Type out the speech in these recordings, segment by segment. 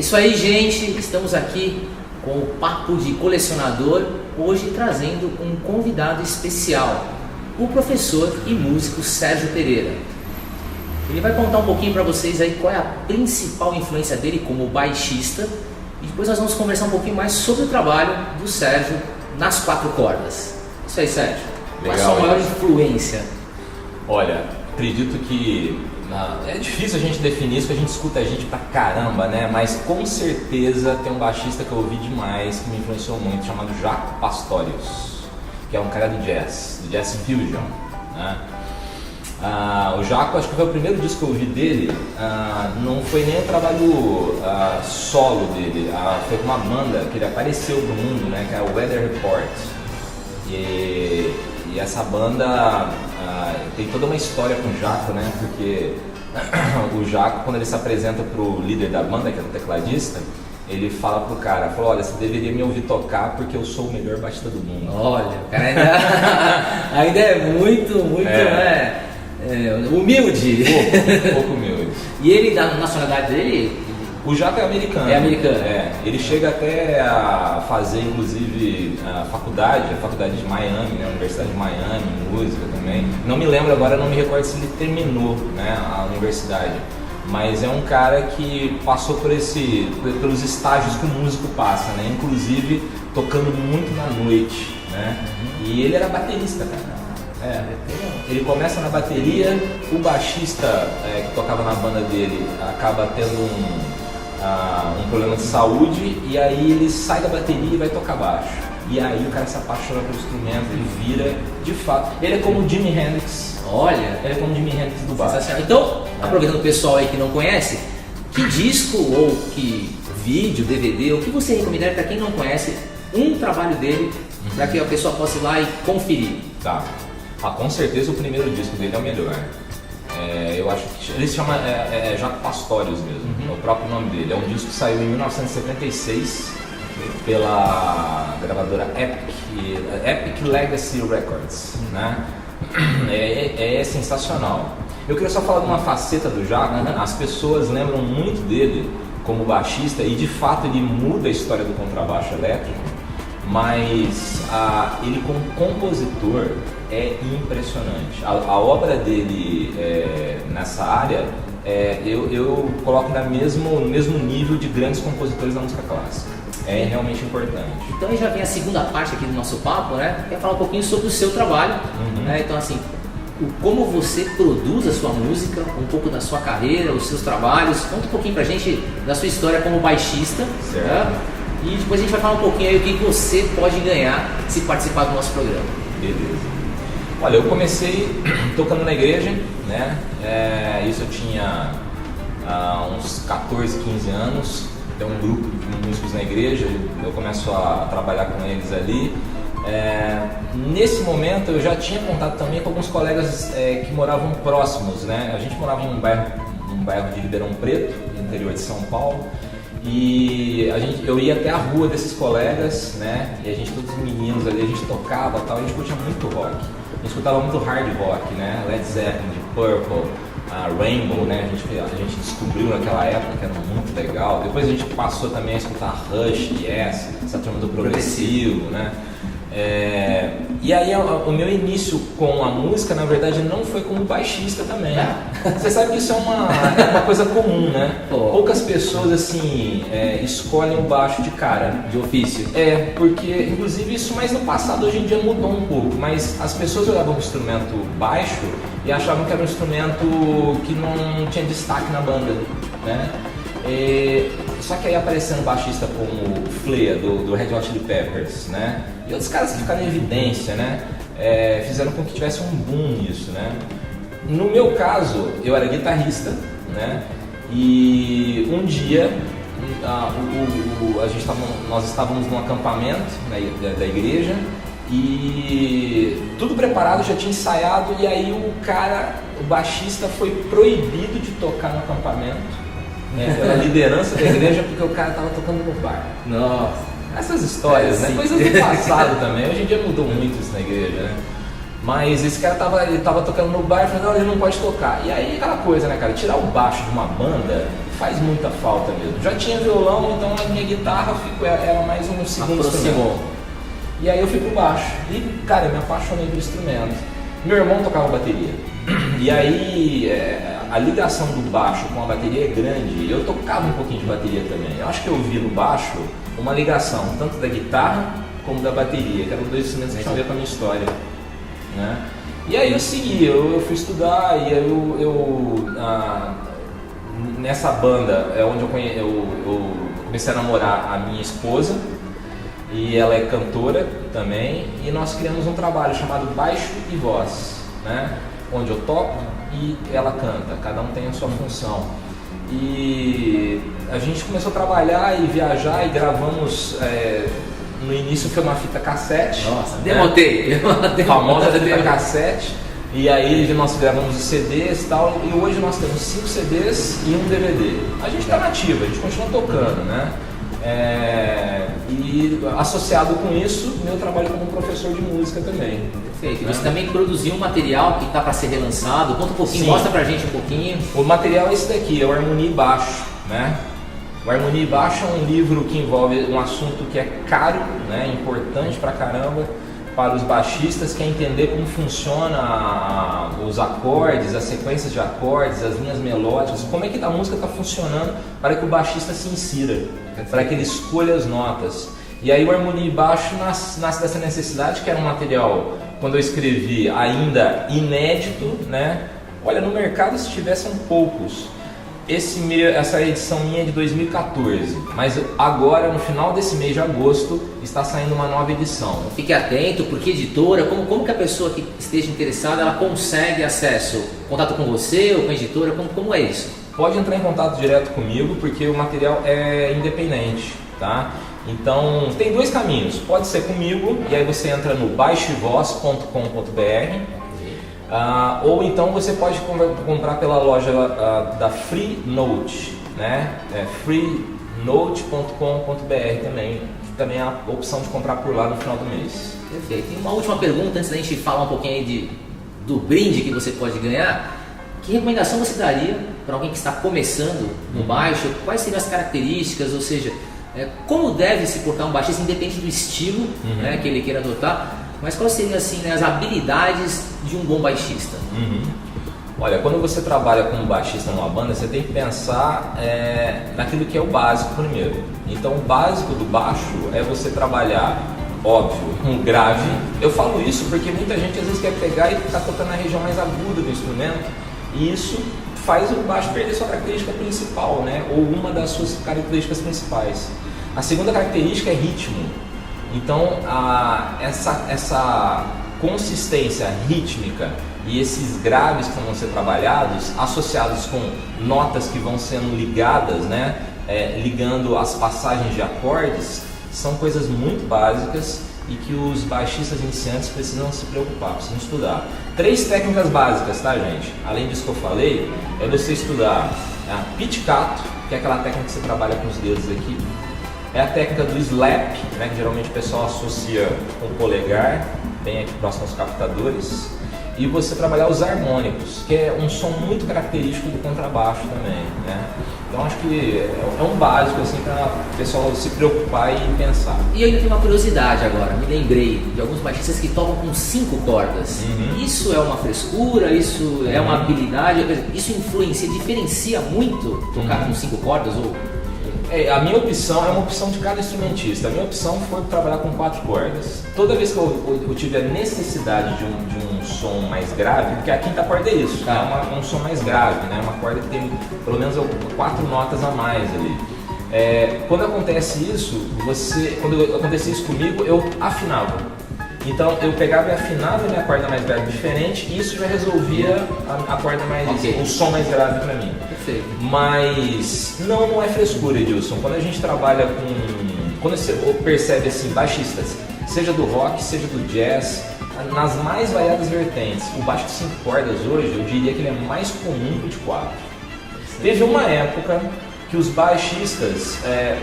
isso aí, gente, estamos aqui com o Papo de Colecionador, hoje trazendo um convidado especial, o professor e músico Sérgio Pereira. Ele vai contar um pouquinho para vocês aí qual é a principal influência dele como baixista e depois nós vamos conversar um pouquinho mais sobre o trabalho do Sérgio nas 4 cordas. Isso aí, Sérgio. Qual é a sua maior influência? Olha, acredito que é difícil a gente definir isso, que a gente escuta a gente pra caramba, né? Mas com certeza tem um baixista que eu ouvi demais, que me influenciou muito, chamado Jaco Pastorius, que é um cara do jazz fusion, né? O Jaco, acho que foi o primeiro disco que eu ouvi dele, não foi nem o trabalho solo dele, foi com uma banda que ele apareceu pro mundo, né? Que é o Weather Report. E essa banda tem toda uma história com o Jaco, né? Porque o Jaco, quando ele se apresenta pro líder da banda, que é o tecladista, ele fala pro cara, olha, você deveria me ouvir tocar porque eu sou o melhor baixista do mundo. Olha, o cara ainda é muito humilde. Pouco humilde. E ele, da nacionalidade dele? O Jaco é americano. É americano. Ele chega até a fazer, inclusive, a faculdade de Miami, né? A Universidade de Miami, música também. Não me lembro agora, não me recordo se ele terminou, né, a universidade. Mas é um cara que passou pelos estágios que o músico passa, né? Inclusive tocando muito na noite, né? E ele era baterista, cara. Ele começa na bateria, o baixista que tocava na banda dele acaba tendo um problema de saúde e aí ele sai da bateria e vai tocar baixo. E aí o cara se apaixona pelo instrumento, ele vira, de fato, ele é como o Jimi Hendrix. Olha, ele é como o Jimi Hendrix do baixo. Então, aproveitando o pessoal aí que não conhece, que disco ou que vídeo, DVD, o que você recomendaria para quem não conhece um trabalho dele, para que a pessoa possa ir lá e conferir? Tá. Com certeza o primeiro disco dele é o melhor. Eu acho que ele se chama Jaco Pastorius mesmo, é o próprio nome dele. É um disco que saiu em 1976 pela gravadora Epic Legacy Records, né? É sensacional. Eu queria só falar de uma faceta do Jaco. As pessoas lembram muito dele como baixista e de fato ele muda a história do contrabaixo elétrico, mas ele como compositor é impressionante. A obra dele nessa área eu coloco no mesmo nível de grandes compositores da música clássica. É realmente importante. Então aí já vem a segunda parte aqui do nosso papo, né? Quer falar um pouquinho sobre o seu trabalho, né? Então assim, como você produz a sua música, um pouco da sua carreira, os seus trabalhos. Conta um pouquinho pra gente da sua história como baixista, né? E depois a gente vai falar um pouquinho aí o que você pode ganhar se participar do nosso programa. Beleza. Olha, eu comecei tocando na igreja, né? Isso eu tinha uns 14, 15 anos. Tem um grupo de músicos na igreja, eu começo a trabalhar com eles ali. Nesse momento eu já tinha contato também com alguns colegas que moravam próximos, né? A gente morava em um bairro de Ribeirão Preto, no interior de São Paulo. E eu ia até a rua desses colegas, né? E a gente, todos os meninos ali, a gente tocava e tal, a gente curtia muito rock. A gente escutava muito hard rock, né? Led Zeppelin, Deep Purple, Rainbow, né? A gente descobriu naquela época que era muito legal. Depois a gente passou também a escutar Rush, Yes, essa turma do progressivo, né? E aí o meu início com a música, na verdade, não foi como baixista também. Você sabe que isso é uma coisa comum, né? Poucas pessoas assim escolhem o baixo de cara, de ofício. Porque inclusive isso mais no passado, hoje em dia mudou um pouco, mas as pessoas olhavam o instrumento baixo e achavam que era um instrumento que não tinha destaque na banda, né? Só que aí aparecendo baixista como o Flea do Red Hot Chili Peppers, né? E outros caras que ficaram em evidência, né? Fizeram com que tivesse um boom nisso, né? No meu caso, eu era guitarrista, né? E um dia nós estávamos num acampamento da igreja e tudo preparado, já tinha ensaiado, e aí o baixista foi proibido de tocar no acampamento. Pela liderança da igreja, porque o cara estava tocando no bar. Nossa! Essas histórias, né? Coisas do passado também. Hoje em dia mudou muito isso na igreja, né? Mas esse cara tava tocando no bar e falou, não, ele não pode tocar. E aí aquela coisa, né, cara, tirar o baixo de uma banda faz muita falta mesmo. Já tinha violão, então a minha guitarra era mais um segundo instrumento. E aí eu fui pro baixo. E, cara, eu me apaixonei pelo instrumento. Meu irmão tocava bateria. E aí a ligação do baixo com a bateria é grande. Eu tocava um pouquinho de bateria também. Eu acho que eu vi no baixo uma ligação tanto da guitarra como da bateria, que eram dois instrumentos que tinham a ver com a minha história, né? E aí eu segui, eu fui estudar e aí nessa banda é onde eu comecei a namorar a minha esposa, e ela é cantora também, e nós criamos um trabalho chamado Baixo e Voz, né? Onde eu toco e ela canta, cada um tem a sua função. E a gente começou a trabalhar e viajar e gravamos, no início foi uma fita cassete. Nossa, demotei. Famosa fita cassete. E aí nós gravamos os CDs e tal, e hoje nós temos 5 CDs e um DVD. A gente está nativa, a gente continua tocando, né? E associado com isso, meu trabalho como professor de música também. Perfeito. Você também produziu um material que está para ser relançado. Conta um pouquinho, mostra pra gente um pouquinho. O material é esse daqui, é o Harmonia e Baixo, né? O Harmonia e Baixo é um livro que envolve um assunto que é caro, né? Importante pra caramba para os baixistas, que é entender como funciona os acordes, as sequências de acordes, as linhas melódicas, como é que a música está funcionando para que o baixista se insira, para que ele escolha as notas. E aí o Harmonia e Baixo nasce dessa necessidade, que era um material, quando eu escrevi, ainda inédito, né? Olha, no mercado se tivessem poucos. Essa edição minha é de 2014, mas agora no final desse mês de agosto está saindo uma nova edição. Fique atento, porque editora, como que a pessoa que esteja interessada, ela consegue acesso? Contato com você ou com a editora, como é isso? Pode entrar em contato direto comigo, porque o material é independente, tá? Então tem dois caminhos, pode ser comigo, e aí você entra no baixovoz.com.br. Ou então você pode comprar pela loja da Free Note, né? freenote.com.br também é a opção de comprar por lá no final do mês. Perfeito. E uma última pergunta antes da gente falar um pouquinho aí do brinde que você pode ganhar. Que recomendação você daria para alguém que está começando no baixo? Quais seriam as características, ou seja, como deve se portar um baixista independente do estilo, né, que ele queira adotar? Mas quais seriam assim, né, as habilidades de um bom baixista? Olha, quando você trabalha como baixista numa banda, você tem que pensar naquilo que é o básico primeiro. Então o básico do baixo é você trabalhar, óbvio, com grave. Eu falo isso porque muita gente às vezes quer pegar e ficar tocando na região mais aguda do instrumento, e isso faz o baixo perder sua característica principal, né? Ou uma das suas características principais. A segunda característica é ritmo. Então, essa consistência rítmica e esses graves que vão ser trabalhados, associados com notas que vão sendo ligadas, né, ligando as passagens de acordes, são coisas muito básicas e que os baixistas iniciantes precisam se preocupar, precisam estudar. 3 técnicas básicas, tá, gente? Além disso que eu falei, é você estudar a pizzicato, que é aquela técnica que você trabalha com os dedos aqui. É a técnica do slap, né, que geralmente o pessoal associa com o polegar, bem aqui próximo aos captadores. E você trabalhar os harmônicos, que é um som muito característico do contrabaixo também, né? Então acho que é um básico assim, para o pessoal se preocupar e pensar. E eu ainda tenho uma curiosidade agora, me lembrei de alguns baixistas que tocam com 5 cordas. Isso é uma frescura, isso é uma habilidade, isso influencia, diferencia muito tocar com 5 cordas? Ou... A minha opção é uma opção de cada instrumentista. A minha opção foi trabalhar com 4 cordas. Toda vez que eu tive a necessidade de um som mais grave, porque a quinta corda é isso, é um som mais grave, né? Uma corda que tem pelo menos 4 notas a mais ali. Quando acontece isso, quando acontecia isso comigo, eu afinava. Então eu pegava e afinava a minha corda mais grave diferente, e isso já resolvia a corda mais, o som mais grave para mim. Perfeito. Mas não é frescura, Edilson. Quando a gente trabalha quando você percebe assim, baixistas, seja do rock, seja do jazz, nas mais variadas vertentes, o baixo de 5 cordas hoje, eu diria que ele é mais comum que o de 4. Teve uma época que os baixistas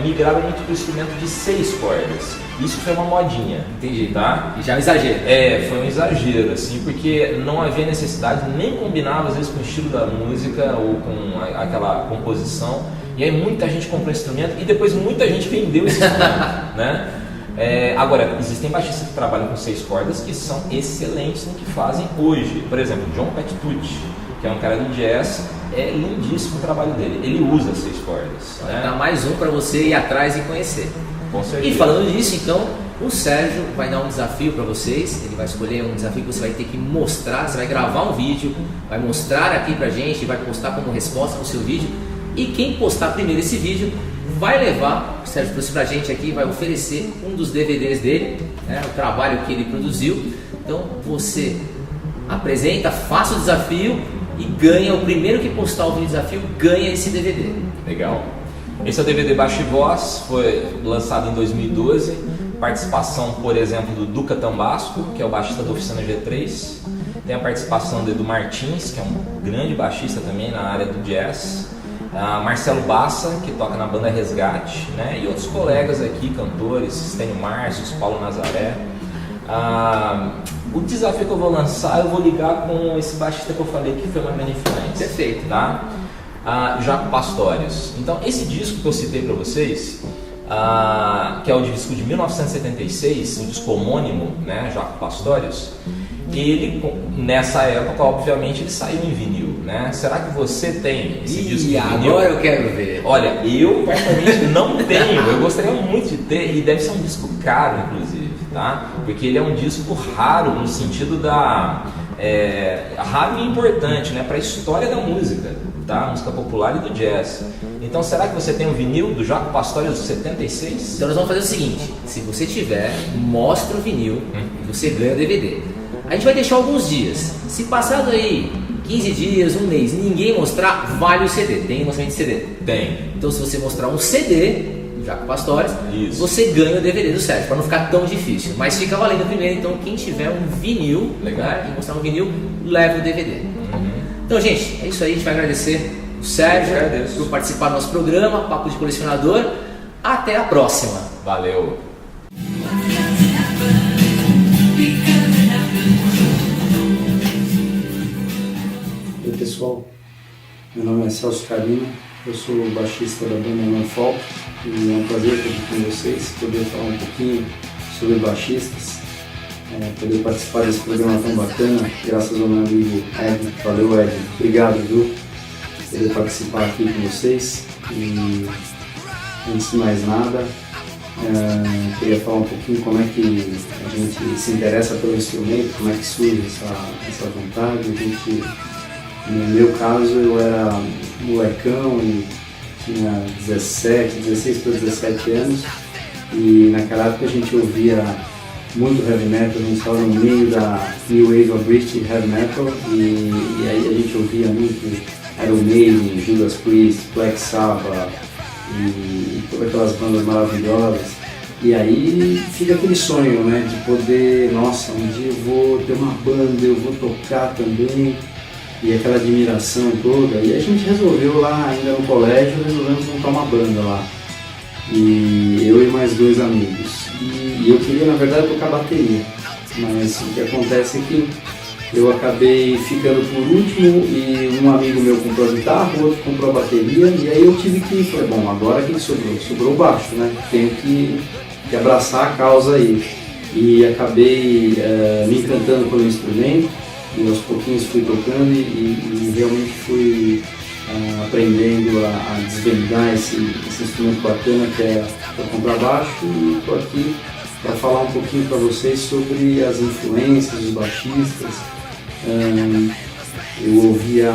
migraram muito para o instrumento de 6 cordas. Isso foi uma modinha. Entendi. Tá? Já é um exagero. Foi um exagero, assim, porque não havia necessidade, nem combinava às vezes com o estilo da música ou com aquela composição. E aí muita gente comprou instrumento e depois muita gente vendeu esse instrumento, né? Agora, existem baixistas que trabalham com 6 cordas que são excelentes no que fazem hoje. Por exemplo, John Petrucci, que é um cara do jazz, é lindíssimo o trabalho dele. Ele usa 6 cordas. Vai dar mais um para você ir atrás e conhecer. Com certeza. E falando nisso, então, o Sérgio vai dar um desafio para vocês. Ele vai escolher um desafio que você vai ter que mostrar. Você vai gravar um vídeo, vai mostrar aqui pra gente, vai postar como resposta no seu vídeo. E quem postar primeiro esse vídeo vai levar, o Sérgio trouxe pra gente aqui, vai oferecer um dos DVDs dele, né, o trabalho que ele produziu. Então você apresenta, faça o desafio e ganha, o primeiro que postar o vídeo desafio ganha esse DVD. Legal. Esse é o DVD Baixo e Voz, foi lançado em 2012, participação, por exemplo, do Duca Tambasco, que é o baixista da Oficina G3, tem a participação do Edu Martins, que é um grande baixista também na área do jazz, Marcelo Bassa, que toca na banda Resgate, né? E outros colegas aqui, cantores, Stênio Márcio, Paulo Nazaré. O desafio que eu vou lançar, eu vou ligar com esse baixista que eu falei que foi uma grande influência. Perfeito. Tá? Jaco Pastorius. Então, esse disco que eu citei para vocês, que é o disco de 1976, o disco homônimo, né, Jaco Pastorius, ele, nessa época, obviamente, ele saiu em vinil, né? Será que você tem esse disco em vinil? Agora eu quero ver. Olha, eu particularmente não tenho, eu gostaria muito de ter, e deve ser um disco caro, inclusive, tá? Porque ele é um disco raro, no sentido da... raro e importante, né? Para a história da música, tá? Música popular e do jazz. Então, será que você tem um vinil do Jaco Pastorius 76? Então nós vamos fazer o seguinte, se você tiver, mostra o vinil e você ganha o DVD. A gente vai deixar alguns dias. Se passado aí 15 dias, um mês, ninguém mostrar, vale o CD. Tem lançamento de CD? Tem. Então se você mostrar um CD do Jaco Pastorius, você ganha o DVD do Sérgio, para não ficar tão difícil. Mas fica valendo primeiro, então quem tiver um vinil, né, e mostrar um vinil, leva o DVD. Então, gente, é isso aí. A gente vai agradecer o Sérgio por participar do nosso programa, Papo de Colecionador. Até a próxima. Valeu. Oi pessoal, meu nome é Celso Carino, eu sou baixista da banda Non Folk e é um prazer estar aqui com vocês, poder falar um pouquinho sobre baixistas, poder participar desse programa tão bacana, graças ao meu amigo Ed. Valeu Ed, obrigado viu, poder participar aqui com vocês. E antes de mais nada, queria falar um pouquinho como é que a gente se interessa pelo instrumento, como é que surge essa vontade. No meu caso, eu era molecão e tinha 16 para 17 anos, e naquela época a gente ouvia muito heavy metal, a gente estava no meio da New Wave of British Heavy Metal, e aí a gente ouvia muito Iron Maiden, Judas Priest, Black Sabbath e todas aquelas bandas maravilhosas. E aí fica aquele sonho, né, de poder, nossa, um dia eu vou ter uma banda, eu vou tocar também, e aquela admiração toda. E a gente resolveu lá, ainda no colégio, resolvemos montar uma banda lá, e eu e mais 2 amigos, e eu queria na verdade tocar bateria, mas o que acontece é que eu acabei ficando por último, e um amigo meu comprou a guitarra, o outro comprou a bateria, e aí eu tive que, falei, bom, agora quem sobrou? Sobrou o baixo, né? Tenho que abraçar a causa aí. E acabei me encantando pelo instrumento, e aos pouquinhos fui tocando e realmente fui aprendendo a desvendar esse instrumento bacana que é o contrabaixo, e estou aqui para falar um pouquinho para vocês sobre as influências dos baixistas. Eu ouvia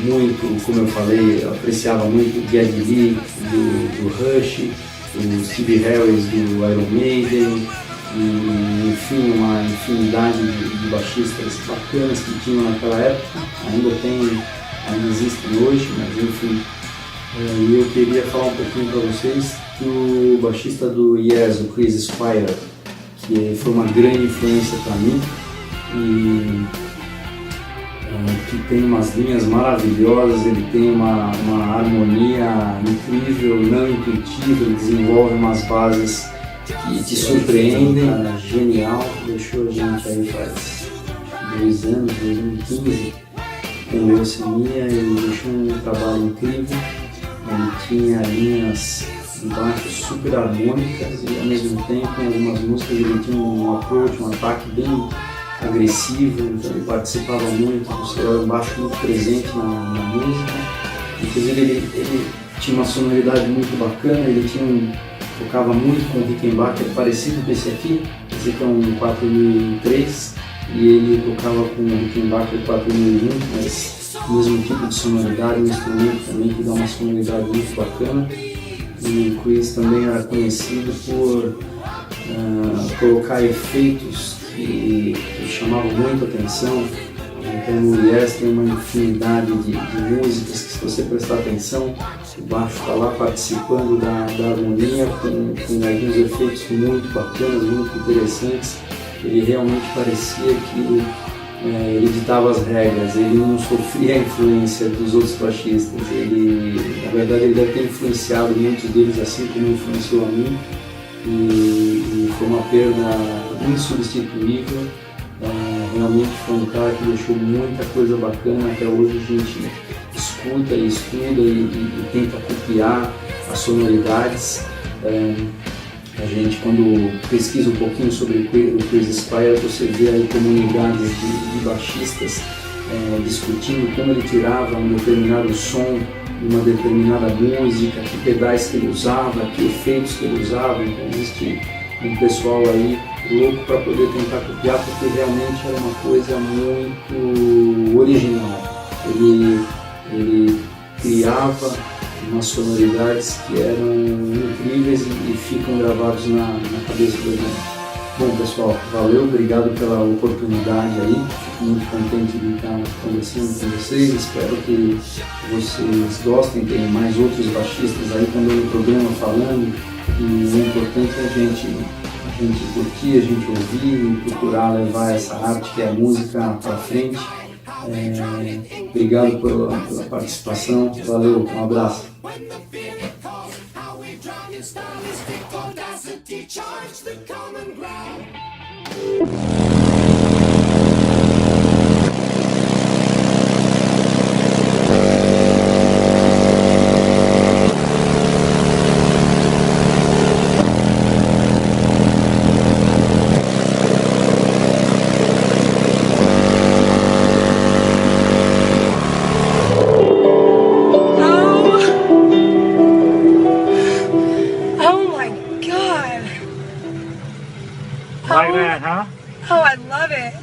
muito, como eu falei, eu apreciava muito o Geddy Lee do Rush, o Steve Harris do Iron Maiden, e enfim, uma infinidade de baixistas bacanas que tinham naquela época, ainda existem hoje, mas enfim. E eu queria falar um pouquinho para vocês do baixista do Yes, o Chris Squire, que foi uma grande influência para mim. E que tem umas linhas maravilhosas, ele tem uma harmonia incrível, não intuitiva, ele desenvolve umas bases que te surpreendem, genial, deixou a gente aí faz 2 anos, 2015, com leucemia, ele deixou um trabalho incrível, ele tinha linhas embaixo super harmônicas e ao mesmo tempo em algumas músicas ele tinha um approach, um ataque bem agressivo, então ele participava muito, você era um baixo muito presente na música, inclusive ele tinha uma sonoridade muito bacana, ele tocava muito com o Rickenbacker, parecido com esse aqui é um 4003 e ele tocava com o Rickenbacker 4001, mas o mesmo tipo de sonoridade, um instrumento também que dá uma sonoridade muito bacana. E o Chris também era conhecido por colocar efeitos que chamavam muito atenção. Então no Yes tem uma infinidade de músicas que, se você prestar atenção, o baixo está lá participando da harmonia com alguns efeitos muito bacanas, muito interessantes. Ele realmente parecia que ele ditava as regras, ele não sofria a influência dos outros baixistas, na verdade ele deve ter influenciado muitos deles assim como influenciou a mim, e foi uma perda insubstituível. Realmente foi um cara que deixou muita coisa bacana, até hoje a gente escuta e estuda e tenta copiar as sonoridades. A gente, quando pesquisa um pouquinho sobre o Chris Squire, você vê aí comunidades de baixistas discutindo como ele tirava um determinado som, uma determinada música, que pedais que ele usava, que efeitos que ele usava. Então existe um pessoal aí louco para poder tentar copiar, porque realmente era uma coisa muito original. Ele criava umas sonoridades que eram incríveis e ficam gravados na cabeça da gente. Bom pessoal, valeu, obrigado pela oportunidade aí, fico muito contente de estar conversando com vocês, espero que vocês gostem, tem mais outros baixistas aí também no programa falando, e o importante é a gente curtir, a gente ouvir e procurar levar essa arte que é a música para frente. Obrigado pela participação, valeu, um abraço. Like that, huh? Oh, I love it.